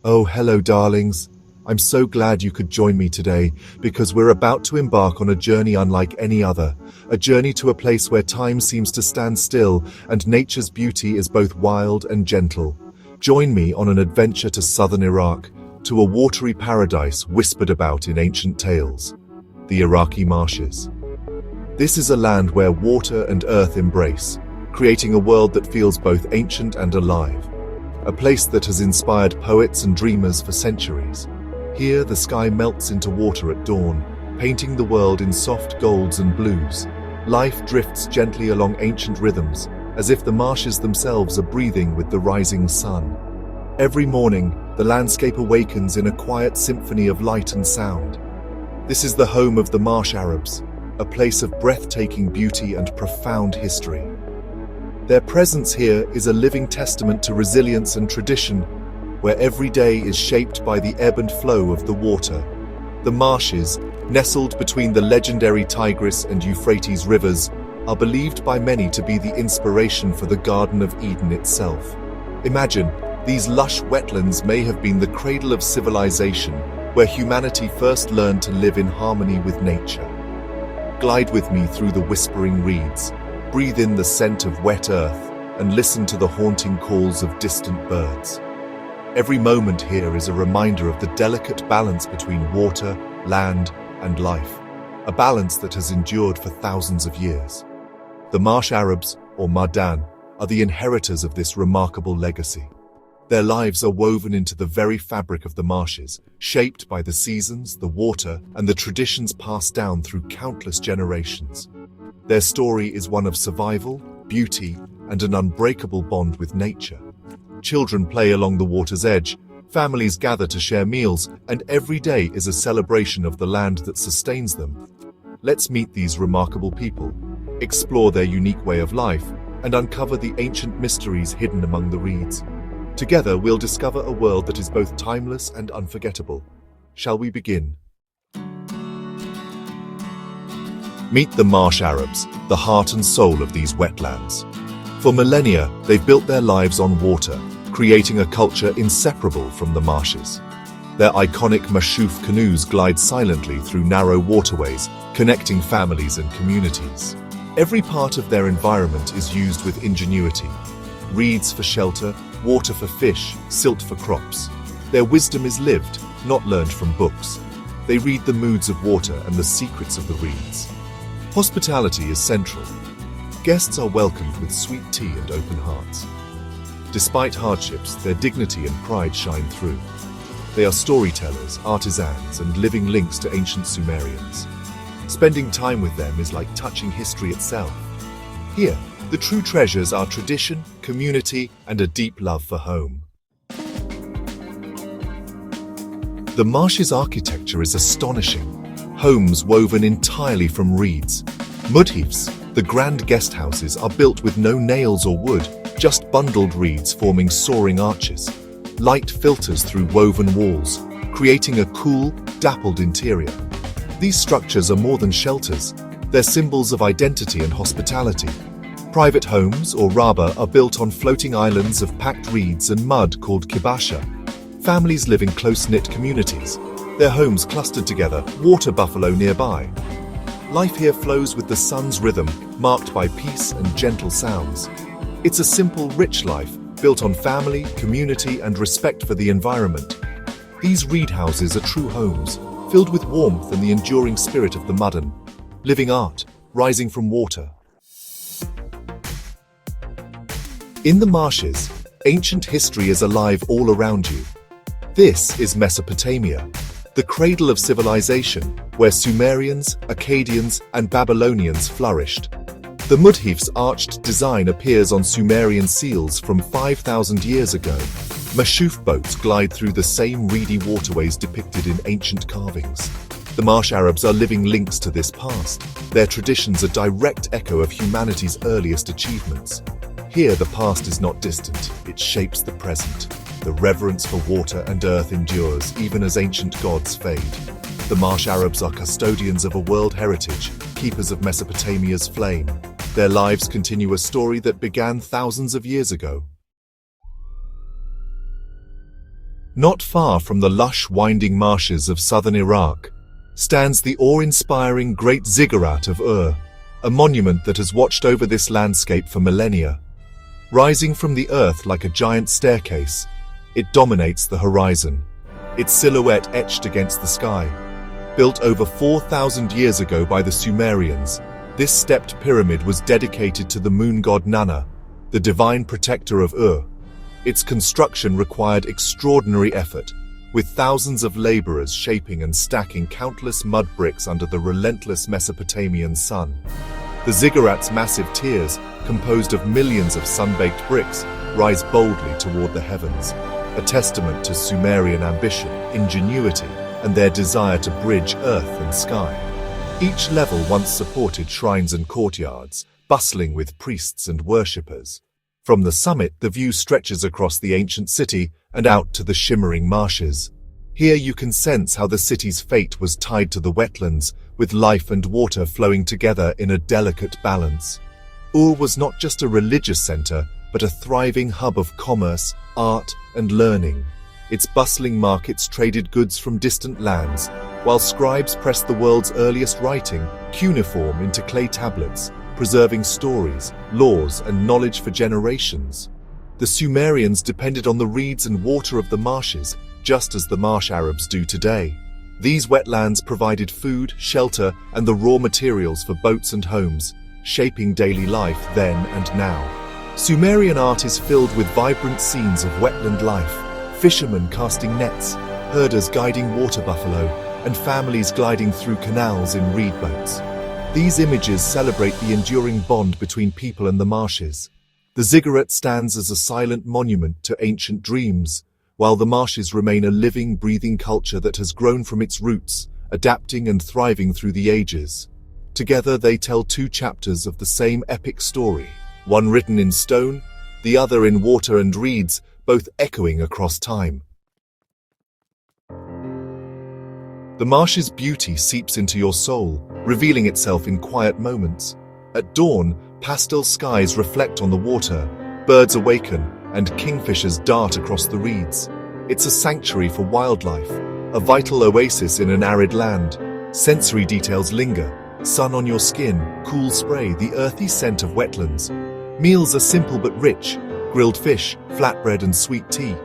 Oh, hello, darlings. I'm so glad you could join me today because we're about to embark on a journey unlike any other, a journey to a place where time seems to stand still and nature's beauty is both wild and gentle. Join me on an adventure to southern Iraq, to a watery paradise whispered about in ancient tales, the Iraqi marshes. This is a land where water and earth embrace, creating a world that feels both ancient and alive. A place that has inspired poets and dreamers for centuries. Here, the sky melts into water at dawn, painting the world in soft golds and blues. Life drifts gently along ancient rhythms, as if the marshes themselves are breathing with the rising sun. Every morning, the landscape awakens in a quiet symphony of light and sound. This is the home of the Marsh Arabs, a place of breathtaking beauty and profound history. Their presence here is a living testament to resilience and tradition, where every day is shaped by the ebb and flow of the water. The marshes, nestled between the legendary Tigris and Euphrates rivers, are believed by many to be the inspiration for the Garden of Eden itself. Imagine, these lush wetlands may have been the cradle of civilization, where humanity first learned to live in harmony with nature. Glide with me through the whispering reeds. Breathe in the scent of wet earth and listen to the haunting calls of distant birds. Every moment here is a reminder of the delicate balance between water, land, and life, a balance that has endured for thousands of years. The Marsh Arabs, or Mardan, are the inheritors of this remarkable legacy. Their lives are woven into the very fabric of the marshes, shaped by the seasons, the water, and the traditions passed down through countless generations. Their story is one of survival, beauty, and an unbreakable bond with nature. Children play along the water's edge, families gather to share meals, and every day is a celebration of the land that sustains them. Let's meet these remarkable people, explore their unique way of life, and uncover the ancient mysteries hidden among the reeds. Together, we'll discover a world that is both timeless and unforgettable. Shall we begin? Meet the Marsh Arabs, the heart and soul of these wetlands. For millennia, they've built their lives on water, creating a culture inseparable from the marshes. Their iconic mashuf canoes glide silently through narrow waterways, connecting families and communities. Every part of their environment is used with ingenuity. Reeds for shelter, water for fish, silt for crops. Their wisdom is lived, not learned from books. They read the moods of water and the secrets of the reeds. Hospitality is central. Guests are welcomed with sweet tea and open hearts. Despite hardships, their dignity and pride shine through. They are storytellers, artisans, and living links to ancient Sumerians. Spending time with them is like touching history itself. Here, the true treasures are tradition, community, and a deep love for home. The Marsh's architecture is astonishing. Homes woven entirely from reeds. Mudheefs, the grand guest houses, are built with no nails or wood, just bundled reeds forming soaring arches. Light filters through woven walls, creating a cool, dappled interior. These structures are more than shelters. They're symbols of identity and hospitality. Private homes, or raba, are built on floating islands of packed reeds and mud called kibasha. Families live in close-knit communities, their homes clustered together, water buffalo nearby. Life here flows with the sun's rhythm, marked by peace and gentle sounds. It's a simple, rich life, built on family, community, and respect for the environment. These reed houses are true homes, filled with warmth and the enduring spirit of the Mudden, living art, rising from water. In the marshes, ancient history is alive all around you. This is Mesopotamia, the cradle of civilization, where Sumerians, Akkadians, and Babylonians flourished. The Mudheef's arched design appears on Sumerian seals from 5,000 years ago. Mashuf boats glide through the same reedy waterways depicted in ancient carvings. The Marsh Arabs are living links to this past. Their traditions a direct echo of humanity's earliest achievements. Here, the past is not distant, it shapes the present. The reverence for water and earth endures even as ancient gods fade. The Marsh Arabs are custodians of a world heritage, keepers of Mesopotamia's flame. Their lives continue a story that began thousands of years ago. Not far from the lush, winding marshes of southern Iraq stands the awe-inspiring Great Ziggurat of Ur, a monument that has watched over this landscape for millennia. Rising from the earth like a giant staircase, it dominates the horizon, its silhouette etched against the sky. Built over 4,000 years ago by the Sumerians, this stepped pyramid was dedicated to the moon god Nanna, the divine protector of Ur. Its construction required extraordinary effort, with thousands of laborers shaping and stacking countless mud bricks under the relentless Mesopotamian sun. The ziggurat's massive tiers, composed of millions of sun-baked bricks, rise boldly toward the heavens, a testament to Sumerian ambition, ingenuity, and their desire to bridge earth and sky. Each level once supported shrines and courtyards, bustling with priests and worshippers. From the summit, the view stretches across the ancient city and out to the shimmering marshes. Here you can sense how the city's fate was tied to the wetlands, with life and water flowing together in a delicate balance. Ur was not just a religious center, but a thriving hub of commerce, art, and learning. Its bustling markets traded goods from distant lands, while scribes pressed the world's earliest writing, cuneiform, into clay tablets, preserving stories, laws, and knowledge for generations. The Sumerians depended on the reeds and water of the marshes, just as the marsh Arabs do today. These wetlands provided food, shelter, and the raw materials for boats and homes, shaping daily life then and now. Sumerian art is filled with vibrant scenes of wetland life, fishermen casting nets, herders guiding water buffalo, and families gliding through canals in reed boats. These images celebrate the enduring bond between people and the marshes. The ziggurat stands as a silent monument to ancient dreams, while the marshes remain a living, breathing culture that has grown from its roots, adapting and thriving through the ages. Together they tell two chapters of the same epic story, one written in stone, the other in water and reeds, both echoing across time. The marsh's beauty seeps into your soul, revealing itself in quiet moments. At dawn, pastel skies reflect on the water, birds awaken, and kingfishers dart across the reeds. It's a sanctuary for wildlife, a vital oasis in an arid land. Sensory details linger: sun on your skin, cool spray, the earthy scent of wetlands. Meals are simple but rich: grilled fish, flatbread, and sweet tea.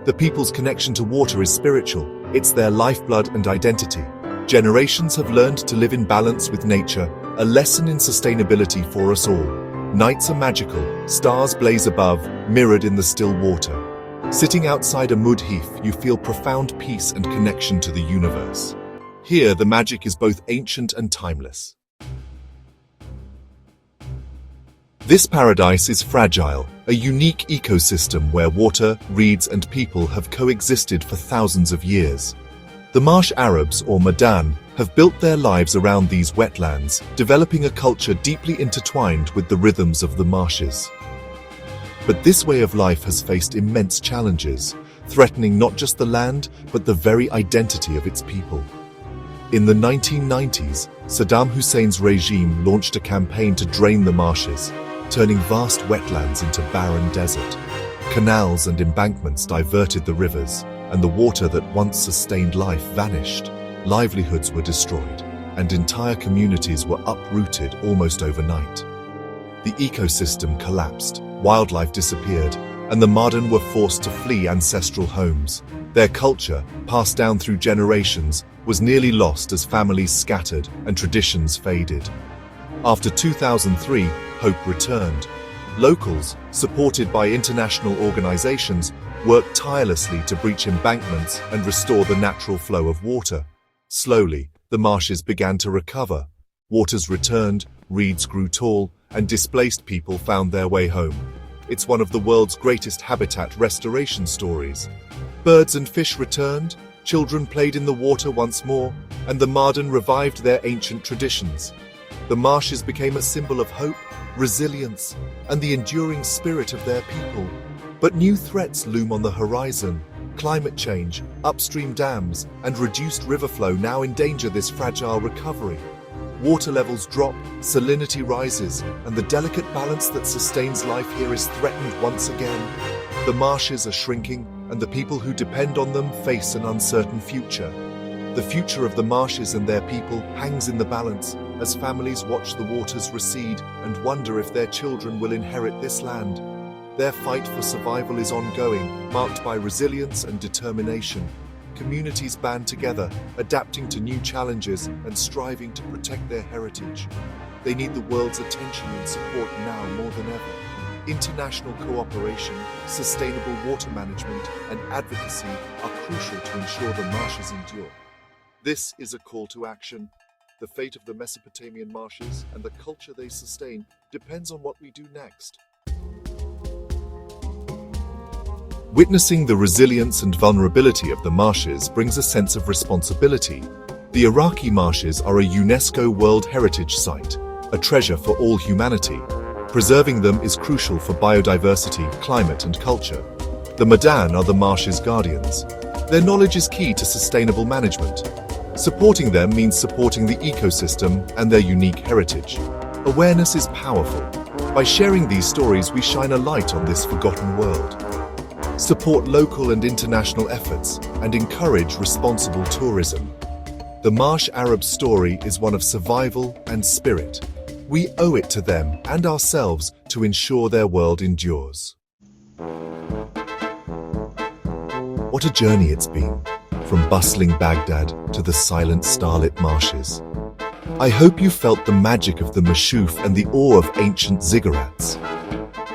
The people's connection to water is spiritual. It's their lifeblood and identity. Generations have learned to live in balance with nature, a lesson in sustainability for us all. Nights are magical, stars blaze above, mirrored in the still water. Sitting outside a mud heath, you feel profound peace and connection to the universe. Here, the magic is both ancient and timeless. This paradise is fragile, a unique ecosystem where water, reeds, and people have coexisted for thousands of years. The marsh Arabs, or Madan, have built their lives around these wetlands, developing a culture deeply intertwined with the rhythms of the marshes. But this way of life has faced immense challenges, threatening not just the land, but the very identity of its people. In the 1990s, Saddam Hussein's regime launched a campaign to drain the marshes, turning vast wetlands into barren desert. Canals and embankments diverted the rivers, and the water that once sustained life vanished. Livelihoods were destroyed, and entire communities were uprooted almost overnight. The ecosystem collapsed, wildlife disappeared, and the Madan were forced to flee ancestral homes. Their culture, passed down through generations, was nearly lost as families scattered and traditions faded. After 2003, hope returned. Locals, supported by international organizations, worked tirelessly to breach embankments and restore the natural flow of water. Slowly, the marshes began to recover. Waters returned, reeds grew tall, and displaced people found their way home. It's one of the world's greatest habitat restoration stories. Birds and fish returned, children played in the water once more, and the Madan revived their ancient traditions. The marshes became a symbol of hope, resilience, and the enduring spirit of their people. But new threats loom on the horizon. Climate change, upstream dams, and reduced river flow now endanger this fragile recovery. Water levels drop, salinity rises, and the delicate balance that sustains life here is threatened once again. The marshes are shrinking, and the people who depend on them face an uncertain future. The future of the marshes and their people hangs in the balance as families watch the waters recede and wonder if their children will inherit this land. Their fight for survival is ongoing, marked by resilience and determination. Communities band together, adapting to new challenges and striving to protect their heritage. They need the world's attention and support now more than ever. International cooperation, sustainable water management, and advocacy are crucial to ensure the marshes endure. This is a call to action. The fate of the Mesopotamian marshes and the culture they sustain depends on what we do next. Witnessing the resilience and vulnerability of the marshes brings a sense of responsibility. The Iraqi marshes are a UNESCO World Heritage Site, a treasure for all humanity. Preserving them is crucial for biodiversity, climate, and culture. The Madan are the marshes' guardians. Their knowledge is key to sustainable management. Supporting them means supporting the ecosystem and their unique heritage. Awareness is powerful. By sharing these stories, we shine a light on this forgotten world. Support local and international efforts and encourage responsible tourism. The Marsh Arab story is one of survival and spirit. We owe it to them and ourselves to ensure their world endures. What a journey it's been, from bustling Baghdad to the silent starlit marshes. I hope you felt the magic of the mashuf and the awe of ancient ziggurats.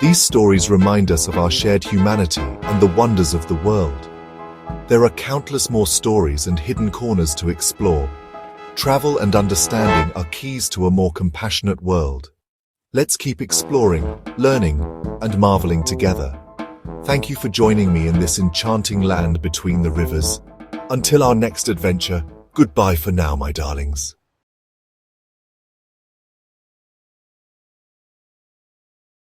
These stories remind us of our shared humanity and the wonders of the world. There are countless more stories and hidden corners to explore. Travel and understanding are keys to a more compassionate world. Let's keep exploring, learning, and marveling together. Thank you for joining me in this enchanting land between the rivers. Until our next adventure, goodbye for now, my darlings.